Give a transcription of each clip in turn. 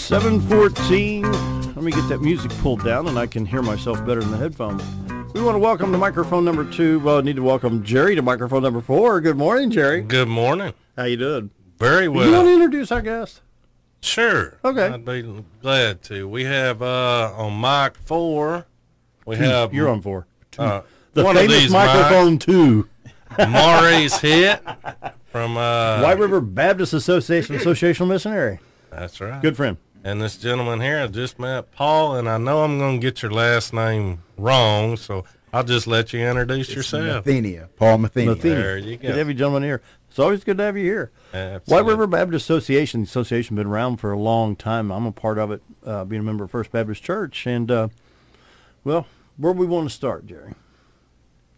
7:14. Let me get that music pulled down and I can hear myself better in the headphones. We want to welcome to microphone number 2. Well, I need to welcome Jerry to microphone number 4. Good morning, Jerry. Good morning. How you doing? Very well. You want to introduce our guest? Sure. Okay. I'd be glad to. We have on mic 4. We have You're on 4. the The famous microphone 2. Maurice Hitt from White River Baptist Association, Associational Missionary. That's right. Good friend. And this gentleman here, I just met Paul, and I know I'm going to get your last name wrong, so I'll just let you introduce yourself. Mathenia, Paul Mathenia. There you go. Good to have you gentlemen here. It's always good to have you here. Absolutely. White River Baptist Association. The association has been around for a long time. I'm a part of it, being a member of First Baptist Church. And, well, where do we want to start, Jerry?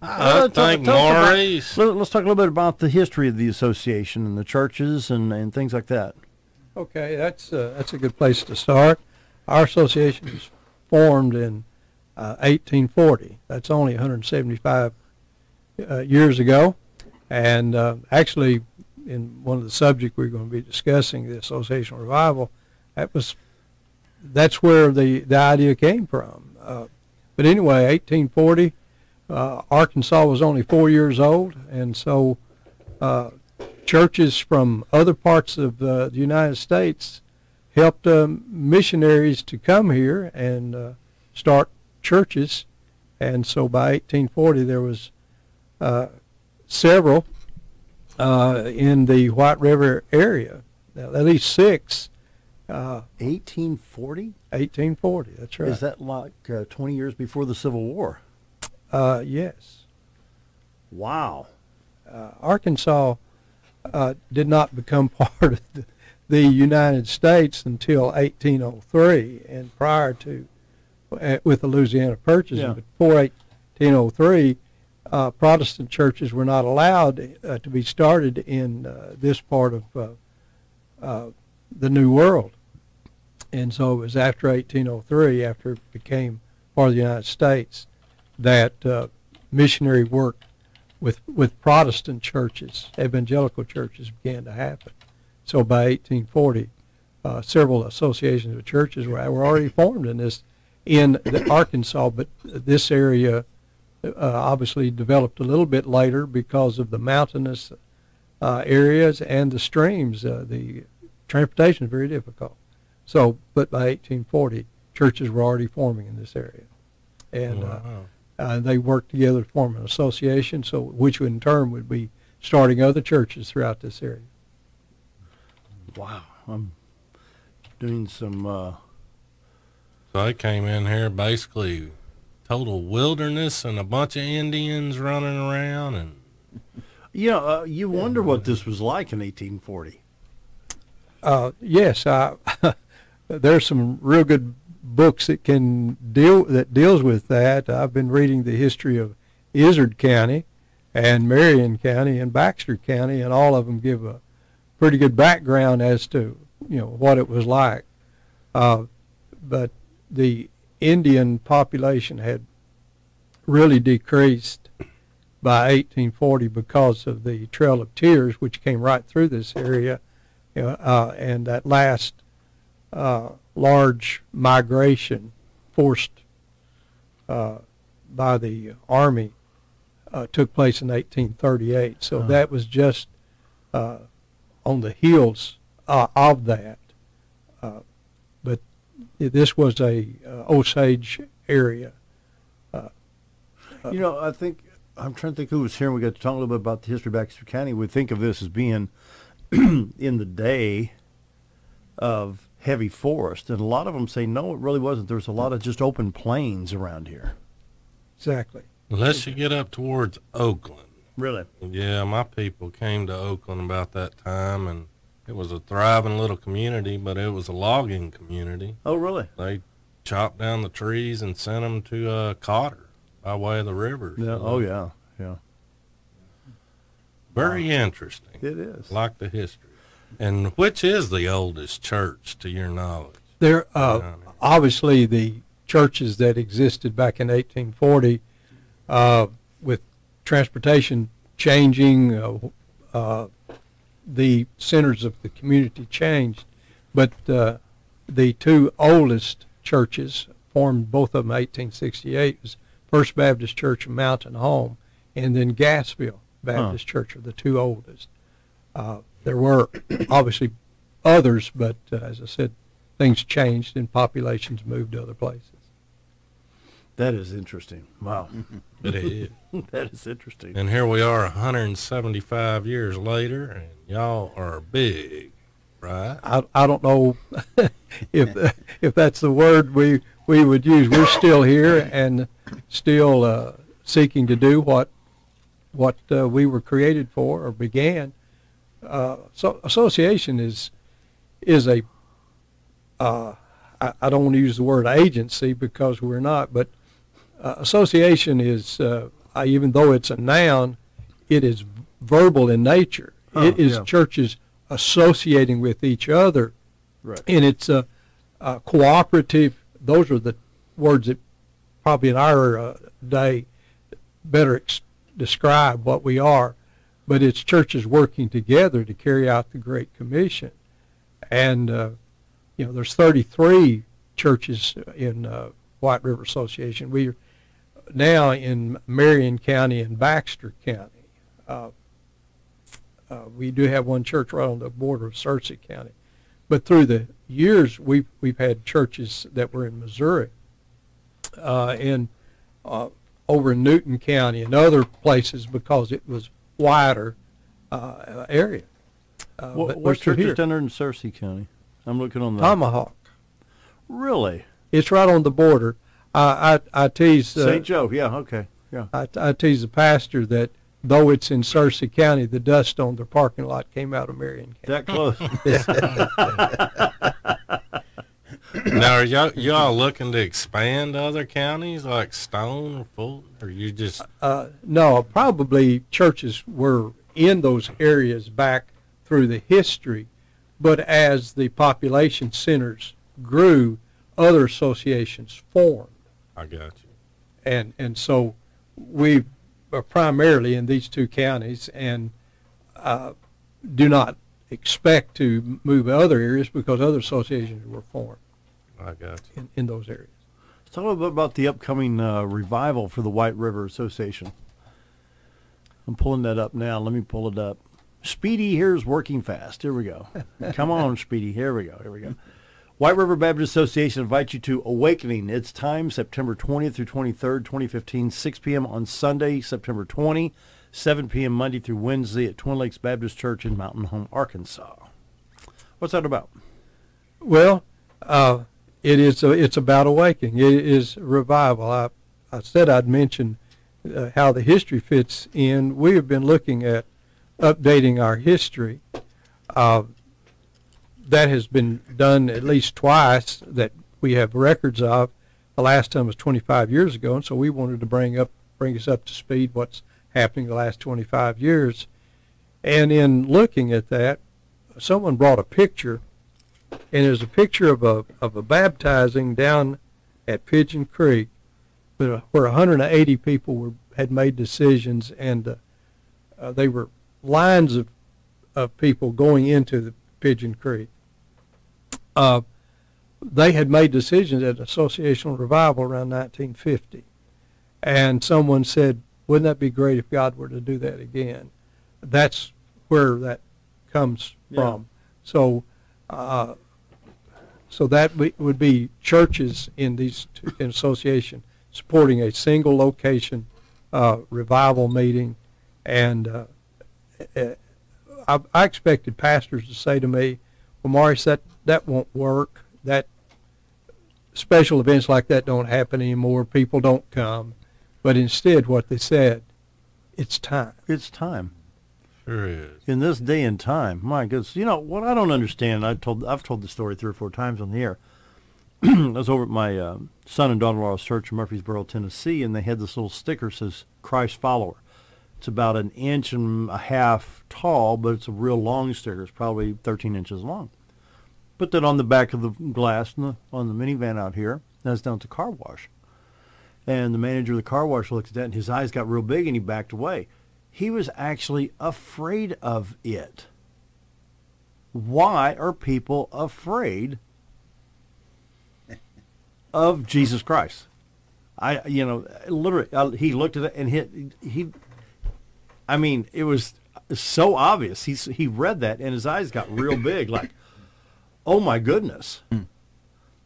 I think Maurice. Let's talk a little bit about the history of the association and the churches and things like that. Okay, that's a good place to start. Our association was formed in 1840. That's only 175 years ago. And actually, in one of the subjects we're going to be discussing, the associational revival, that's where the idea came from. But anyway, 1840, Arkansas was only 4 years old, and so churches from other parts of the United States helped missionaries to come here and start churches. And so by 1840 there was several in the White River area, at least 6. 1840? 1840, that's right. Is that like 20 years before the Civil War? Yes. Wow. Arkansas did not become part of the United States until 1803, and prior to, with the Louisiana Purchase, Yeah. but before 1803, Protestant churches were not allowed to be started in this part of the New World. And so it was after 1803, after it became part of the United States, that missionary work with Protestant churches, evangelical churches, began to happen. So by 1840, several associations of churches were already formed in Arkansas, but this area obviously developed a little bit later because of the mountainous areas and the streams. The transportation is very difficult. So, but by 1840, churches were already forming in this area, and they worked together to form an association, so which in turn would be starting other churches throughout this area. Wow. I'm doing some... So they came in here basically total wilderness and a bunch of Indians running around. And you wonder what this was like in 1840. Yes, there's some real good books that deals with that. I've been reading the history of Izard County and Marion County and Baxter County, and all of them give a pretty good background as to what it was like. But the Indian population had really decreased by 1840 because of the Trail of Tears, which came right through this area, and that last large migration forced by the Army took place in 1838. So that was just on the heels of that. But this was a Osage area. I think, I'm trying to think who was here, and we got to talk a little bit about the history of Baxter County. We think of this as being in the day of heavy forest, and a lot of them say no, it really wasn't. There was a lot of just open plains around here. Exactly. unless you get up towards Oakland. Really? Yeah, my people came to Oakland about that time, and it was a thriving little community, but it was a logging community. Oh, really? They chopped down the trees and sent them to Cotter by way of the rivers. Yeah. Oh, yeah. Yeah. Very interesting. It is. Like the history. And which is the oldest church, to your knowledge? There, obviously, the churches that existed back in 1840, with transportation changing, the centers of the community changed. But the two oldest churches, formed both of them in 1868, was First Baptist Church of Mountain Home, and then Gassville Baptist Church are the two oldest. There were obviously others, but as I said, things changed and populations moved to other places. That is interesting. Wow. It is. That is interesting. And here we are 175 years later, and y'all are big, right? I don't know if that's the word we would use. We're still here and still seeking to do what we were created for or began. So association is a I don't want to use the word agency because we're not, but association is even though it's a noun, it is verbal in nature. It is churches associating with each other, right? And it's cooperative. Those are the words that probably in our day better describe what we are. But it's churches working together to carry out the Great Commission. And, there's 33 churches in White River Association. We're now in Marion County and Baxter County. We do have one church right on the border of Searcy County. But through the years, we've had churches that were in Missouri and over in Newton County and other places because it was wider area. What church is down there in Searcy County? I'm looking on the Tomahawk. Really? It's right on the border. I tease St. Joe. Yeah. Okay. Yeah. I tease the pastor that though it's in Searcy County, the dust on their parking lot came out of Marion County. That close. Now, are y'all looking to expand to other counties like Stone or Fulton, or you just? No, probably churches were in those areas back through the history, but as the population centers grew, other associations formed. I got you. And so we are primarily in these two counties and do not expect to move to other areas because other associations were formed. I got you. In those areas. Let's talk a little bit about the upcoming revival for the White River Association. I'm pulling that up now. Let me pull it up. Speedy here's working fast. Here we go. Come on, Speedy. Here we go. White River Baptist Association invites you to Awakening. It's time September 20th through 23rd, 2015, 6 p.m. on Sunday, September 20, 7 p.m. Monday through Wednesday at Twin Lakes Baptist Church in Mountain Home, Arkansas. What's that about? Well, it's about awakening. It is revival. I said I'd mention how the history fits in. We have been looking at updating our history. That has been done at least twice that we have records of. The last time was 25 years ago, and so we wanted to bring us up to speed what's happening the last 25 years. And in looking at that, someone brought a picture, and there's a picture of a baptizing down at Pigeon Creek where 180 people had made decisions, and they were lines of people going into the Pigeon Creek. They had made decisions at Associational Revival around 1950. And someone said, wouldn't that be great if God were to do that again? That's where that comes from. So that would be churches in these in association supporting a single location revival meeting. And I expected pastors to say to me, well, Maurice, that won't work. That special events like that don't happen anymore. People don't come. But instead, what they said, it's time. It's time. Sure is. In this day and time, my goodness. You know, what I don't understand, I've told the story 3 or 4 times on the air. I was over at my son and daughter-in-law's church in Murfreesboro, Tennessee, and they had this little sticker that says, Christ Follower. It's about 1.5 inches tall, but it's a real long sticker. It's probably 13 inches long. Put that on the back of the glass on the minivan out here. That's down at the car wash. And the manager of the car wash looked at that, and his eyes got real big, and he backed away. He was actually afraid of it. Why are people afraid of Jesus Christ. Literally, he looked at it and he I mean, it was so obvious. He read that and his eyes got real big, like, oh my goodness.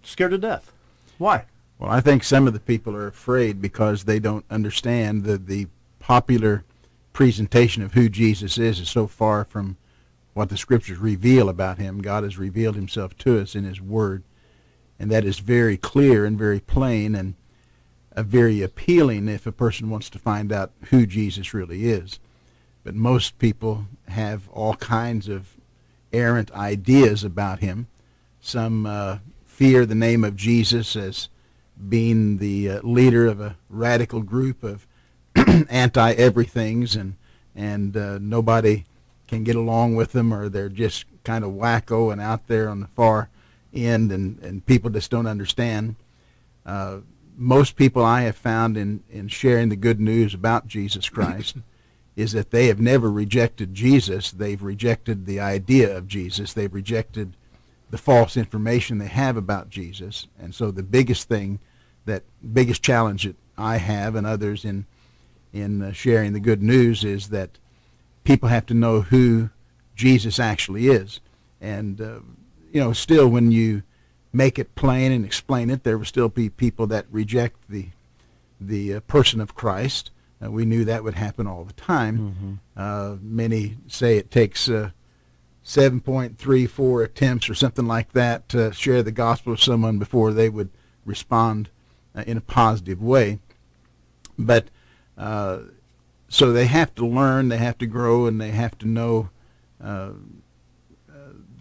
Scared to death. Why? Well, I think some of the people are afraid because they don't understand the popular presentation of who Jesus is so far from what the Scriptures reveal about him. God has revealed himself to us in his Word, and that is very clear and very plain and very appealing if a person wants to find out who Jesus really is. But most people have all kinds of errant ideas about him. Some fear the name of Jesus as being the leader of a radical group of anti-everythings, and nobody can get along with them, or they're just kind of wacko and out there on the far end, and people just don't understand. Most people I have found in sharing the good news about Jesus Christ is that they have never rejected Jesus. They've rejected the idea of Jesus. They've rejected the false information they have about Jesus. And so the biggest challenge that I have and others in sharing the good news is that people have to know who Jesus actually is. And, still when you make it plain and explain it, there will still be people that reject the person of Christ. We knew that would happen all the time. Many say it takes 7.34 attempts or something like that to share the gospel with someone before they would respond in a positive way. But so they have to learn, they have to grow, and they have to know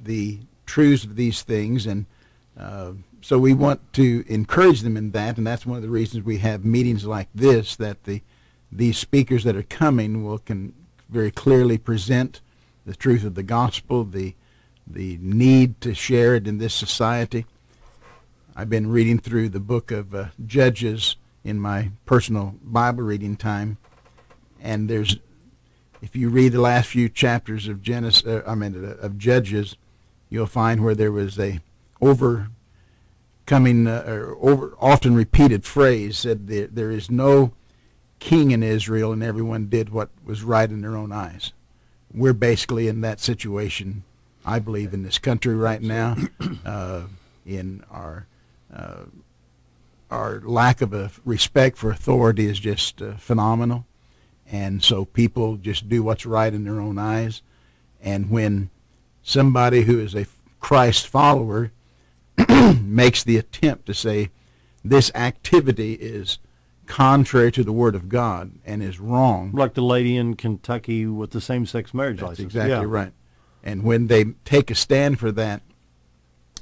the truths of these things. And so we want to encourage them in that, and that's one of the reasons we have meetings like this, that these speakers that are coming can very clearly present the truth of the gospel, the need to share it in this society. I've been reading through the book of Judges in my personal Bible reading time, and if you read the last few chapters of Judges, you'll find where there was a often repeated phrase said there is no king in Israel, and everyone did what was right in their own eyes. We're basically in that situation, I believe, in this country right now. In our lack of a respect for authority is just phenomenal, and so people just do what's right in their own eyes. And when somebody who is a Christ follower makes the attempt to say this activity is contrary to the Word of God and is wrong. Like the lady in Kentucky with the same-sex marriage license. That's exactly right. And when they take a stand for that,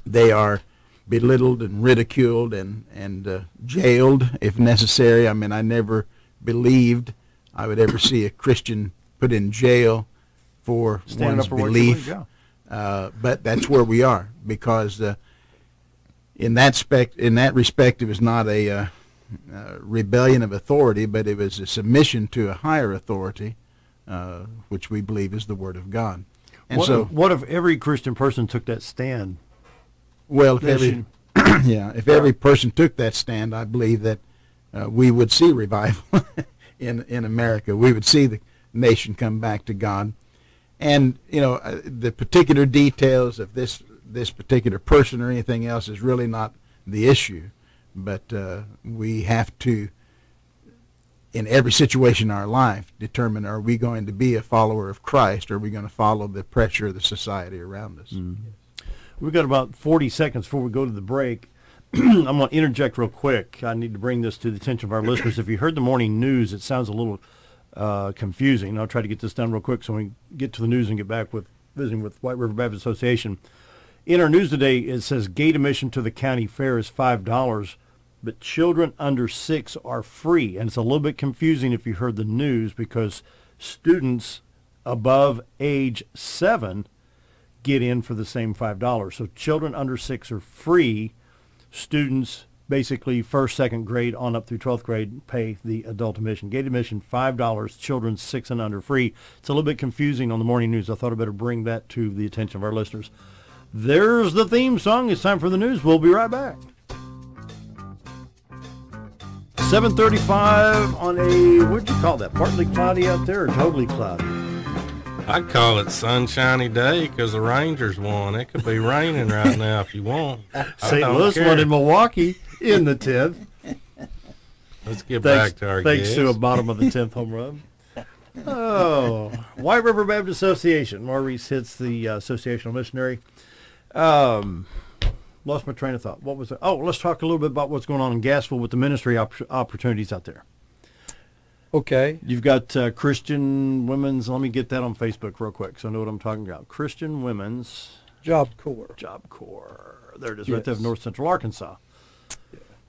they are belittled and ridiculed and jailed if necessary. I mean, I never believed I would ever see a Christian put in jail for one's belief. But that's where we are, because in that respect, it was not a rebellion of authority, but it was a submission to a higher authority, which we believe is the Word of God. And what if every Christian person took that stand? Well, if every person took that stand, I believe that we would see revival in America. We would see the nation come back to God. And the particular details of this particular person or anything else is really not the issue. But we have to, in every situation in our life, determine, are we going to be a follower of Christ, or are we going to follow the pressure of the society around us? Mm-hmm. We've got about 40 seconds before we go to the break. I'm going to interject real quick. I need to bring this to the attention of our listeners. If you heard the morning news, it sounds a little confusing. I'll try to get this done real quick so we get to the news and get back with visiting with White River Baptist Association. In our news today, it says gate admission to the county fair is $5, but children under 6 are free. And it's a little bit confusing if you heard the news, because students above age 7 get in for the same $5. So children under 6 are free. Students, basically first, second grade on up through 12th grade, pay the adult admission. Gate admission, $5. Children 6 and under, free. It's a little bit confusing on the morning news. I thought I'd better bring that to the attention of our listeners. There's the theme song. It's time for the news. We'll be right back. 7:35 on a, what'd you call that, partly cloudy out there or totally cloudy? I'd call it sunshiny day because the Rangers won. It could be raining right now if you want. St. Louis won in Milwaukee in the 10th. Let's get back to our Thanks guest. to a bottom of the 10th home run. Oh, White River Baptist Association. Maurice hits the associational missionary. Lost my train of thought. What was it? Oh, let's talk a little bit about what's going on in Gassville with the ministry opportunities out there. Okay. You've got Christian Women's. Let me get that on Facebook real quick so I know what I'm talking about. Christian Women's Job Corps. Job Corps. There it is, right there Yes. in North Central Arkansas.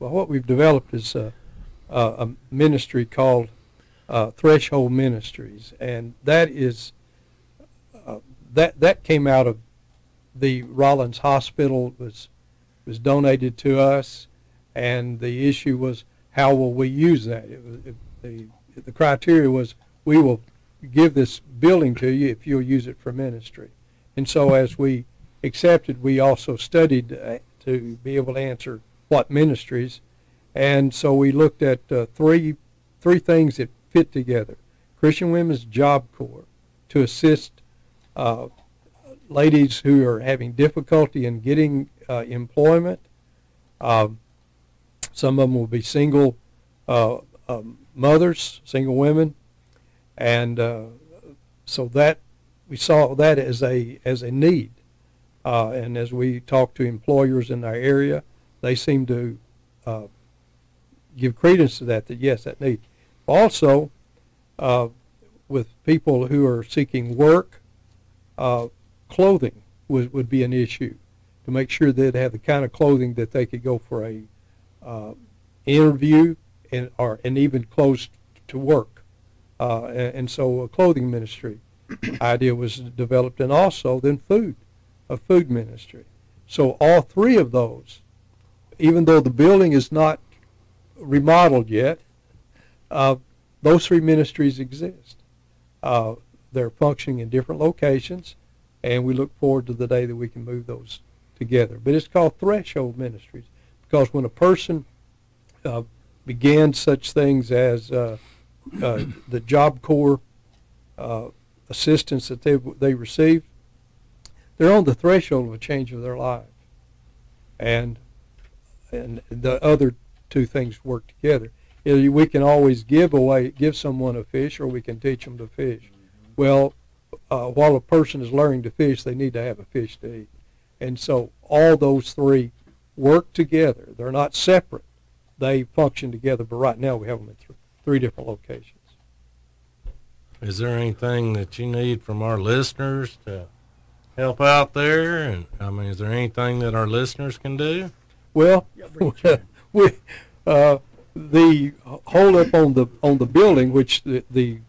Well, what we've developed is a ministry called Threshold Ministries, and that is that came out of the Rollins Hospital, was donated to us, and the issue was how will we use that? The criteria was we will give this building to you if you'll use it for ministry. And so as we accepted, we also studied to be able to answer what ministries. And so we looked at three things that fit together. Christian Women's Job Corps to assist ladies who are having difficulty in getting employment. Some of them will be single mothers, single women, and so that we saw that as a need. And as we talked to employers in our area, they seem to give credence to that yes, that need. Also, with people who are seeking work, clothing would be an issue, to make sure they'd have the kind of clothing that they could go for a interview and even clothes to work. And so a clothing ministry idea was developed, and also then a food ministry. So all three of those, even though the building is not remodeled yet, those three ministries exist. They're functioning in different locations, and we look forward to the day that we can move those together. But it's called Threshold Ministries because when a person began such things as the Job Corps assistance that they receive, they're on the threshold of a change of their life. And the other two things work together. We can always give someone a fish, or we can teach them to fish. Well, while a person is learning to fish, they need to have a fish to eat. And so all those three work together. They're not separate. They function together, but right now we have them in three different locations. Is there anything that you need from our listeners to help out there? And I mean, is there anything that our listeners can do? Well, the hold up on the building, which the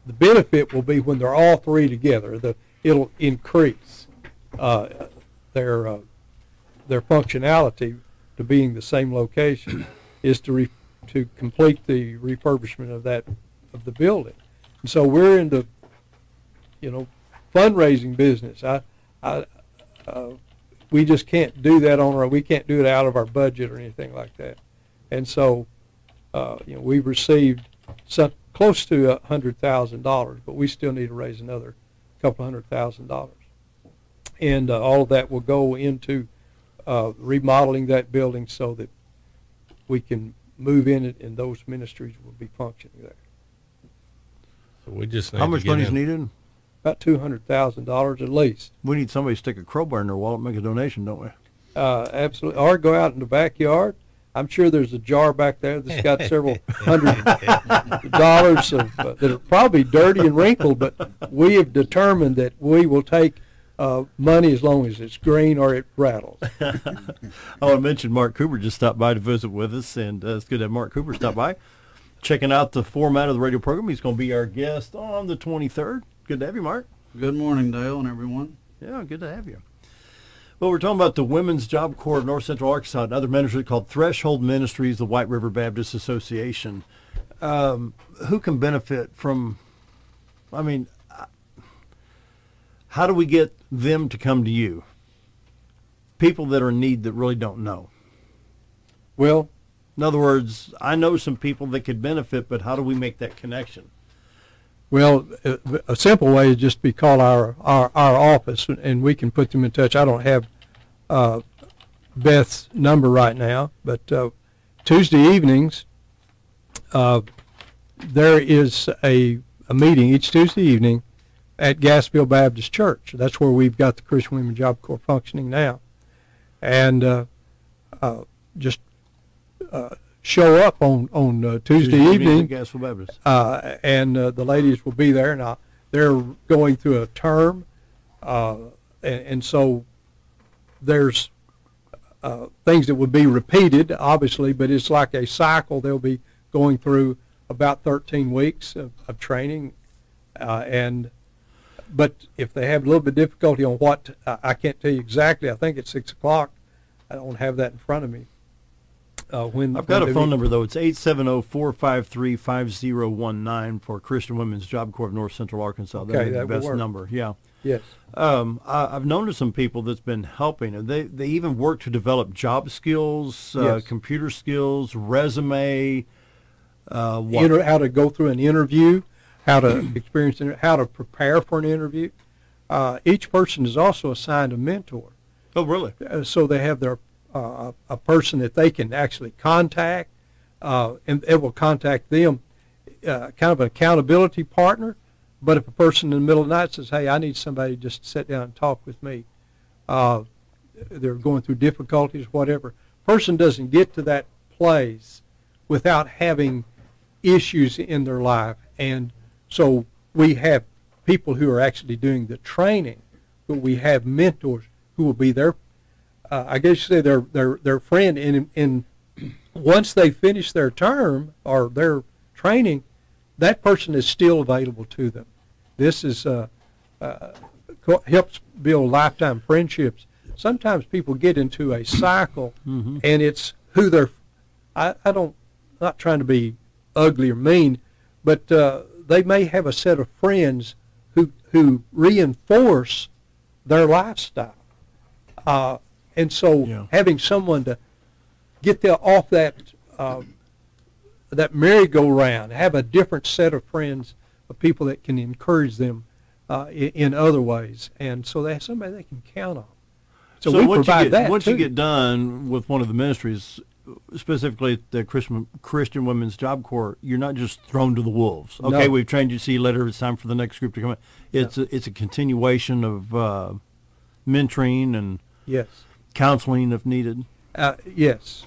benefit will be when they're all three together. It'll increase their functionality to being the same location, is to complete the refurbishment of the building. And so we're in the fundraising business. We just can't do that we can't do it out of our budget or anything like that. And so we've received close to $100,000, but we still need to raise another couple $100,000. And all of that will go into remodeling that building so that we can move in it, and those ministries will be functioning there. So we just need How much to money is needed? About $200,000 at least. We need somebody to stick a crowbar in their wallet and make a donation, don't we? Absolutely. Or go out in the backyard. I'm sure there's a jar back there that's got several $100 that are probably dirty and wrinkled, but we have determined that we will take money as long as it's green or it rattles. I want to mention Mark Cooper just stopped by to visit with us, and it's good to have Mark Cooper stop by, checking out the format of the radio program. He's going to be our guest on the 23rd. Good to have you, Mark. Good morning, Dale and everyone. Yeah, good to have you. Well, we're talking about the Women's Job Corps of North Central Arkansas, another ministry called Threshold Ministries, the White River Baptist Association. Who can benefit from, how do we get them to come to you? People that are in need that really don't know. Well, In other words, I know some people that could benefit, but how do we make that connection? Well, a simple way is just to call our office, and we can put them in touch. I don't have Beth's number right now, but Tuesday evenings, there is a meeting each Tuesday evening at Gassville Baptist Church. That's where we've got the Christian Women's Job Corps functioning now. And just show up on Tuesday evening, at Gassville Baptist. and the ladies will be there. Now, they're going through a term, and so there's things that would be repeated, obviously, but it's like a cycle. They'll be going through about 13 weeks of training, but if they have a little bit of difficulty on what, I can't tell you exactly. I think it's 6 o'clock. I don't have that in front of me. I've got a phone number, though. It's 870-453-5019 for Christian Women's Job Corps of North Central Arkansas. Okay, That's the that best will work. number, yeah. Yes. I've known of some people that's been helping, and they even work to develop job skills, Yes. computer skills, resume, How to go through an interview, how to experience, how to prepare for an interview. Each person is also assigned a mentor. Oh, really? So they have their a person that they can actually contact, and it will contact them, kind of an accountability partner. But if a person in the middle of the night says, "Hey, I need somebody just to sit down and talk with me," they're going through difficulties, whatever. Person doesn't get to that place without having issues in their life, and so we have people who are actually doing the training, but we have mentors who will be there. I guess you say their friend, and once they finish their term or their training, that person is still available to them. This is helps build lifetime friendships. Sometimes people get into a cycle, and it's who they're. Not trying to be ugly or mean, but they may have a set of friends who reinforce their lifestyle. And so having someone to get them off that merry-go-round, have a different set of friends, of people that can encourage them in other ways, and so they have somebody they can count on. So we provide that once too. you get done with one of the ministries, specifically at the Christian Women's Job Corps, you're not just thrown to the wolves. Okay, No. we've trained you. See you later. It's time for the next group to come in. It's a continuation of mentoring and Yes. counseling if needed. Yes.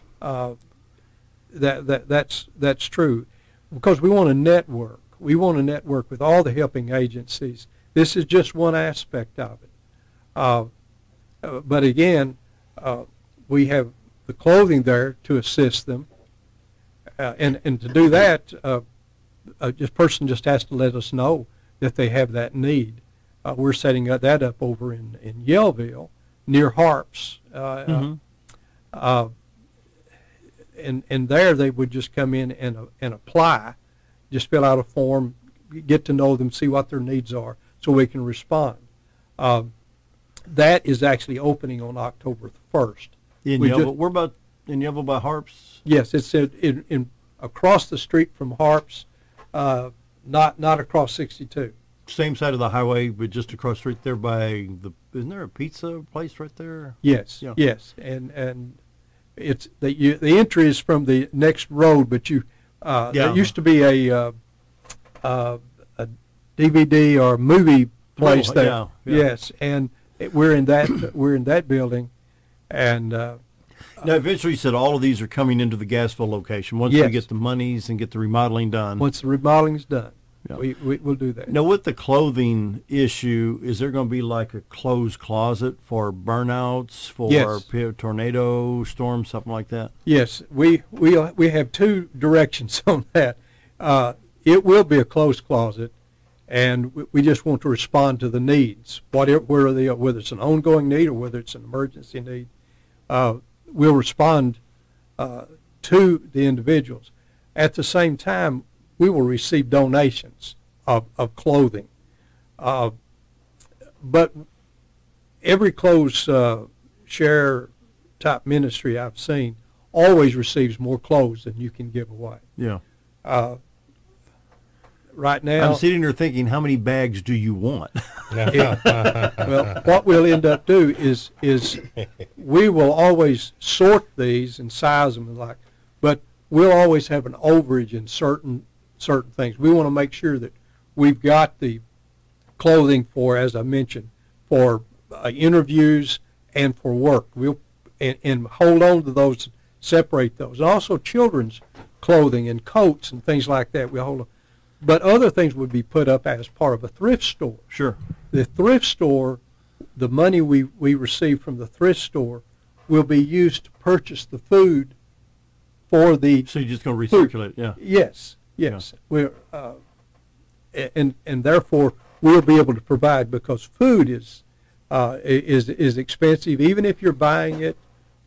That's true, because we want to network. We want to network with all the helping agencies. This is just one aspect of it. But again, we have the clothing there to assist them, and to do that, this person just has to let us know that they have that need. We're setting that up over in Yellville, near Harps. And there they would just come in and apply, just fill out a form, get to know them, see what their needs are, so we can respond. That is actually opening on October 1st. In Yellville, we're about in Yellville by Harps. Yes, it's in across the street from Harps, not across 62. Same side of the highway, but just across the street there by isn't there a pizza place right there? Yes, Yeah. yes, and it's the entry is from the next road, but there used to be a DVD or movie place there. Yeah. Yes, and we're in that building, and Now, eventually, you said all of these are coming into the Gassville location once we Yes. get the monies and get the remodeling done. once the remodeling's done, Yeah. we'll do that. Now, with the clothing issue, is there going to be like a closed closet for burnouts, for Yes. tornado, storm, something like that? Yes, we have two directions on that. It will be a closed closet, and we just want to respond to the needs, whether it's an ongoing need or whether it's an emergency need. We'll respond to the individuals. At the same time, we will receive donations of clothing. But every closed share type ministry I've seen always receives more clothes than you can give away. Yeah. Right now, I'm sitting there thinking, how many bags do you want? well, what we'll end up do is we will always sort these and size them but we'll always have an overage in certain things. We want to make sure that we've got the clothing for, as I mentioned, for interviews and for work. We'll and hold on to those, separate those. And also children's clothing and coats and things like that. We'll hold on. But other things would be put up as part of a thrift store. Sure. The thrift store, the money we receive from the thrift store will be used to purchase the food for the So you're just going to recirculate, yeah. Yes. Yeah. We're and therefore we'll be able to provide, because food is expensive, even if you're buying it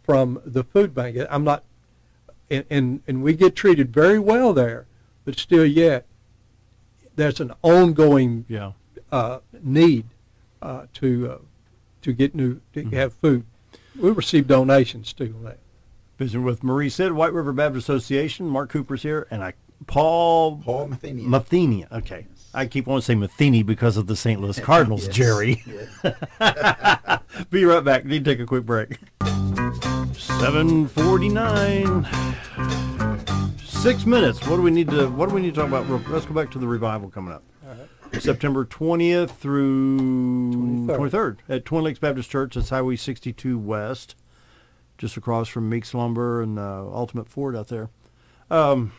from the food bank. I'm not, and we get treated very well there, but still yet there's an ongoing need to get to have food. We receive donations too on that. Visiting with Marie Sid, White River Baptist Association. Mark Cooper's here, and Paul Matheny. Matheny. Okay. I keep wanting to say Matheny because of the St. Louis Cardinals, Yes. Jerry. Yes. Be right back. Need to take a quick break. 7:49. 6 minutes. What do we need to talk about? Let's go back to the revival coming up. September 20th through 23rd at Twin Lakes Baptist Church. That's Highway 62 West, just across from Meeks Lumber and Ultimate Ford out there. Put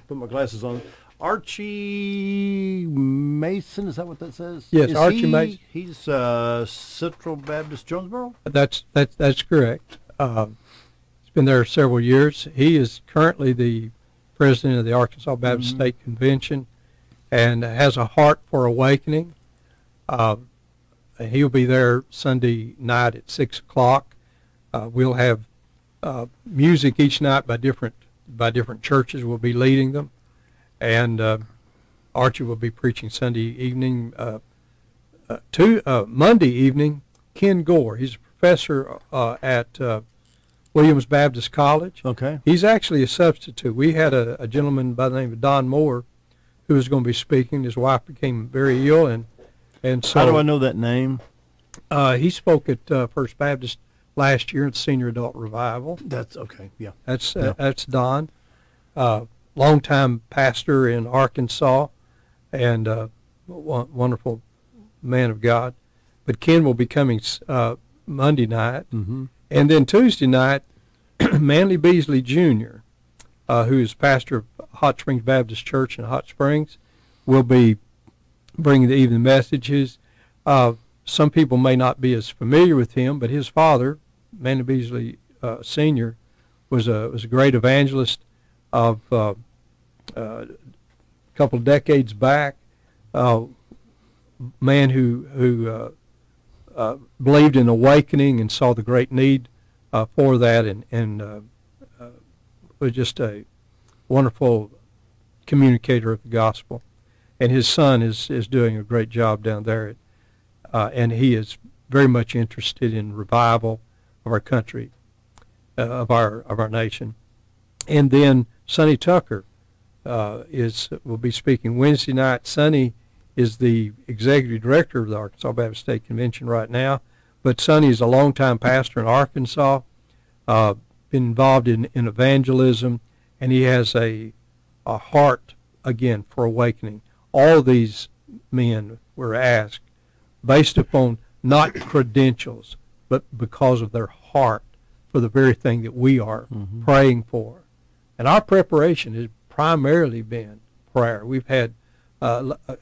my glasses on. Archie Mason, is that what that says? Yes, Archie Mason. He's Central Baptist Jonesboro? That's correct. He's been there several years. He is currently the president of the Arkansas Baptist State Convention and has a heart for awakening. He'll be there Sunday night at 6 o'clock. We'll have music each night by different churches. We'll be leading them. And Archie will be preaching Sunday evening. Monday evening, Ken Gore. He's a professor at Williams Baptist College. Okay. He's actually a substitute. We had a gentleman by the name of Don Moore who was going to be speaking. His wife became very ill, and so. How do I know that name? He spoke at First Baptist last year at Senior Adult Revival. That's okay. Yeah. That's Don. Longtime pastor in Arkansas, and wonderful man of God. But Ken will be coming Monday night, and then Tuesday night, Manley Beasley Jr., who is pastor of Hot Springs Baptist Church in Hot Springs, will be bringing the evening messages. Some people may not be as familiar with him, but his father, Manley Beasley Sr., was a great evangelist of a couple of decades back, man who believed in awakening and saw the great need for that, and was just a wonderful communicator of the gospel. And his son is doing a great job down there, and he is very much interested in revival of our country, of our nation. And then Sonny Tucker will be speaking Wednesday night. Sonny is the executive director of the Arkansas Baptist State Convention right now, but Sonny is a longtime pastor in Arkansas, been involved in evangelism, and he has a heart, again, for awakening. All these men were asked based upon not credentials, but because of their heart for the very thing that we are praying for. And our preparation has primarily been prayer. We've had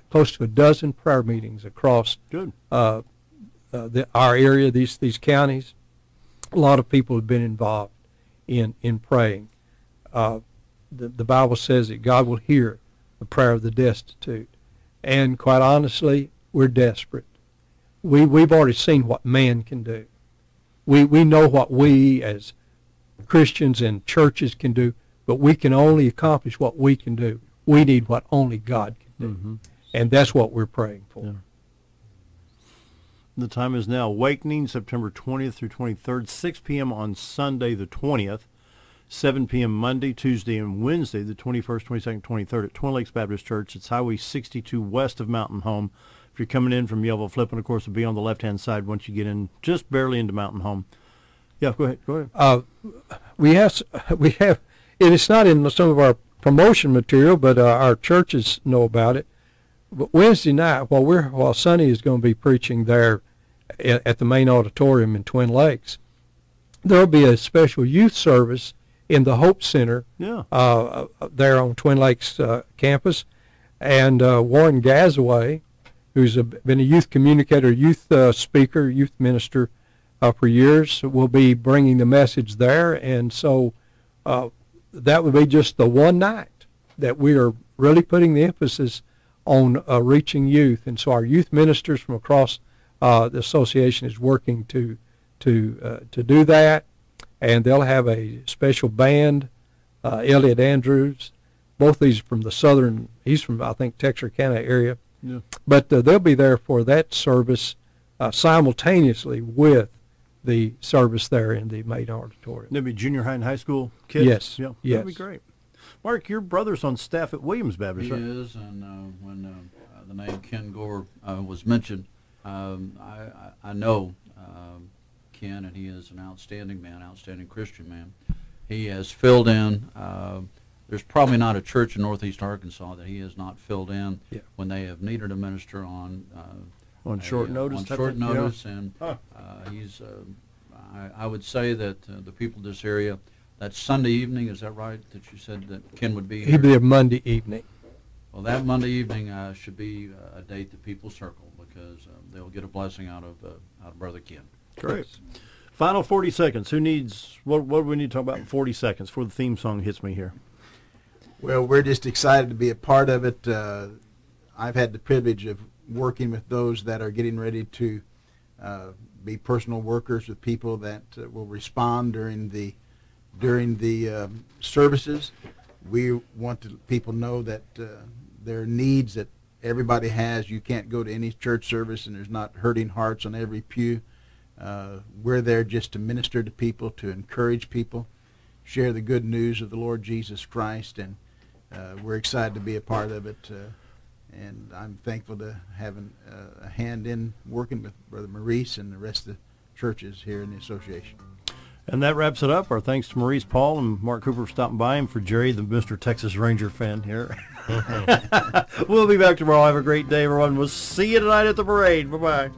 close to a dozen prayer meetings across our area, these counties. A lot of people have been involved in praying. The Bible says that God will hear the prayer of the destitute. And quite honestly, we're desperate. We've already seen what man can do. We know what we as Christians and churches can do, but we can only accomplish what we can do. We need what only God can do. And that's what we're praying for. Yeah. The time is now Awakening, September 20th through 23rd, 6 p.m. on Sunday the 20th. 7 p.m. Monday, Tuesday, and Wednesday, the 21st, 22nd, 23rd at Twin Lakes Baptist Church. It's Highway 62 west of Mountain Home. If you're coming in from Yellville, flipping, of course, will be on the left-hand side once you get in, just barely into Mountain Home. Yeah, go ahead. We have, and it's not in some of our promotion material, but our churches know about it. But Wednesday night, while Sonny is going to be preaching there at the main auditorium in Twin Lakes, there'll be a special youth service in the Hope Center. Yeah. There on Twin Lakes campus, and Warren Gazaway, who's been a youth communicator, youth speaker, youth minister for years, will be bringing the message there. And so that would be just the one night that we are really putting the emphasis on reaching youth. And so our youth ministers from across the association is working to do that. And they'll have a special band, Elliot Andrews. Both these from the southern, he's from, I think, Texarkana area. Yeah. But they'll be there for that service simultaneously with the service there in the main auditorium. There'll be junior high and high school kids? Yes. Yeah, Yes. that'd be great. Mark, your brother's on staff at Williams Baptist, He right? is, and when the name Ken Gore was mentioned, I know Ken, and he is an outstanding man, outstanding Christian man. He has filled in. There's probably not a church in Northeast Arkansas that he has not filled in when they have needed a minister on Short notice. On type short thing? notice, Yeah. and he's. I would say that the people of this area. That Sunday evening, is that right? That you said that Ken would be here? He'll be there Monday evening. Well, that Monday evening should be a date that people circle because they'll get a blessing out of Brother Ken. Great. Final 40 seconds. Who needs, what do we need to talk about in 40 seconds before the theme song hits me here? Well, we're just excited to be a part of it. I've had the privilege of working with those that are getting ready to be personal workers with people that will respond during the services. We want people to know that there are needs that everybody has. You can't go to any church service and there's not hurting hearts on every pew. We're there just to minister to people, to encourage people, share the good news of the Lord Jesus Christ, and we're excited to be a part of it. And I'm thankful to have a hand in working with Brother Maurice and the rest of the churches here in the association. And that wraps it up. Our thanks to Maurice Paul and Mark Cooper for stopping by, and for Jerry, the Mr. Texas Ranger fan here. We'll be back tomorrow. Have a great day, everyone. We'll see you tonight at the parade. Bye-bye.